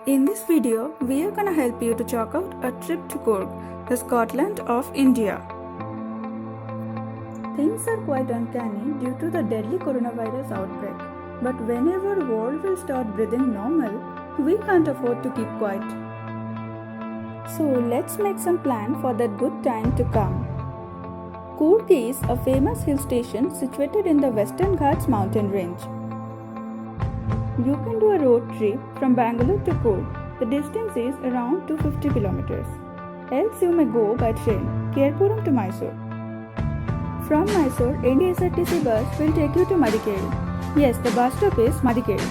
In this video, we are gonna help you to chalk out a trip to Coorg, the Scotland of India. Things are quite uncanny due to the deadly coronavirus outbreak. But whenever the world will start breathing normal, we can't afford to keep quiet. So let's make some plan for that good time to come. Coorg is a famous hill station situated in the Western Ghats mountain range. You can do a road trip from Bangalore to Coorg. The distance is around 250 kilometers. Else you may go by train, Kerpuram to Mysore. From Mysore, any SRTC bus will take you to Madikeri. Yes, the bus stop is Madikeri.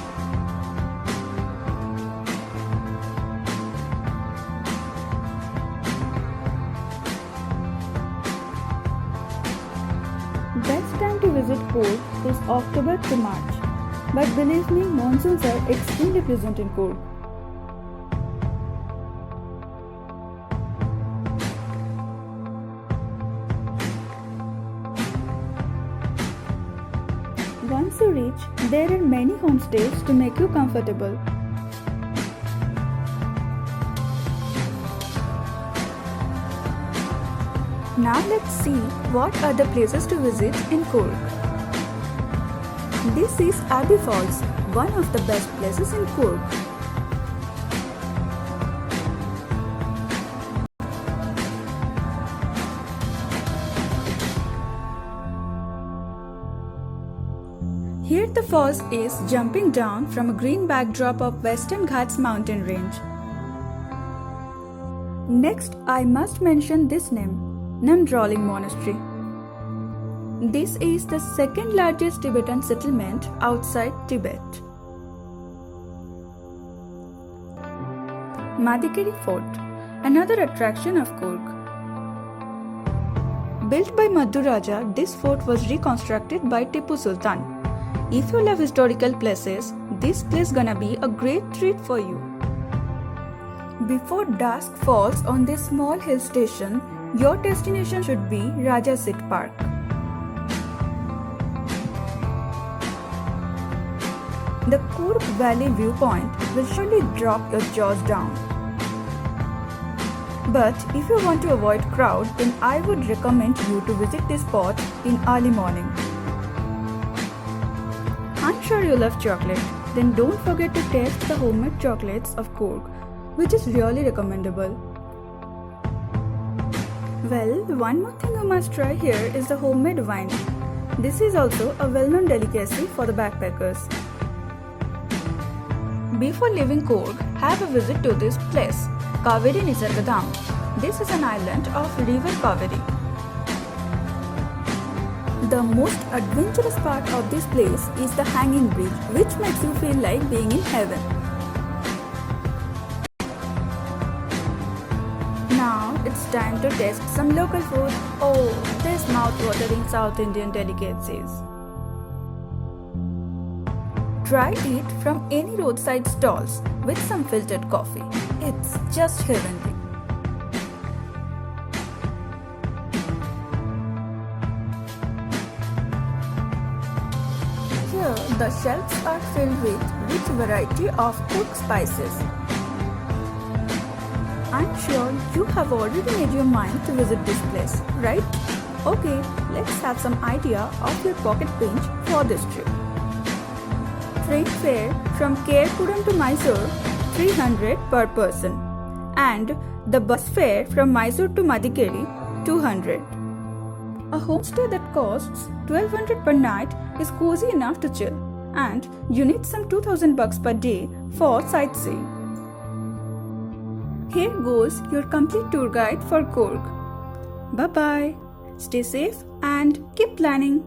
Best time to visit Coorg is October to March. But believe me, monsoons are extremely present in Coorg. Once you reach, there are many homestays to make you comfortable. Now let's see what are the places to visit in Coorg. This is Abbey Falls, one of the best places in Coorg. Here the falls is jumping down from a green backdrop of Western Ghats mountain range. Next, I must mention this name, Namdroling Monastery. This is the second largest Tibetan settlement outside Tibet. Madikeri Fort, another attraction of Coorg. Built by Madhu Raja, this fort was reconstructed by Tipu Sultan. If you love historical places, this place gonna be a great treat for you. Before dusk falls on this small hill station, your destination should be Raja Sit Park. The Coorg Valley viewpoint will surely drop your jaws down. But if you want to avoid crowd, then I would recommend you to visit this spot in early morning. I'm sure you love chocolate, then don't forget to taste the homemade chocolates of Coorg, which is really recommendable. Well, one more thing you must try here is the homemade wine. This is also a well-known delicacy for the backpackers. Before leaving Coorg, have a visit to this place, Kaveri Nisargadam. This is an island of river Kaveri. The most adventurous part of this place is the hanging bridge, which makes you feel like being in heaven. Now it's time to taste some local food. Oh, this mouth-watering South Indian delicacies. Try it from any roadside stalls with some filtered coffee. It's just heavenly. Here, the shelves are filled with rich variety of Coorg spices. I'm sure you have already made your mind to visit this place, right? Okay, let's have some idea of your pocket pinch for this trip. Train fare from Kerpuram to Mysore 300 per person, and the bus fare from Mysore to Madikeri 200. A homestay that costs 1200 per night is cozy enough to chill, and you need some 2000 bucks per day for sightseeing. Here goes your complete tour guide for Coorg. Bye bye. Stay safe and keep planning.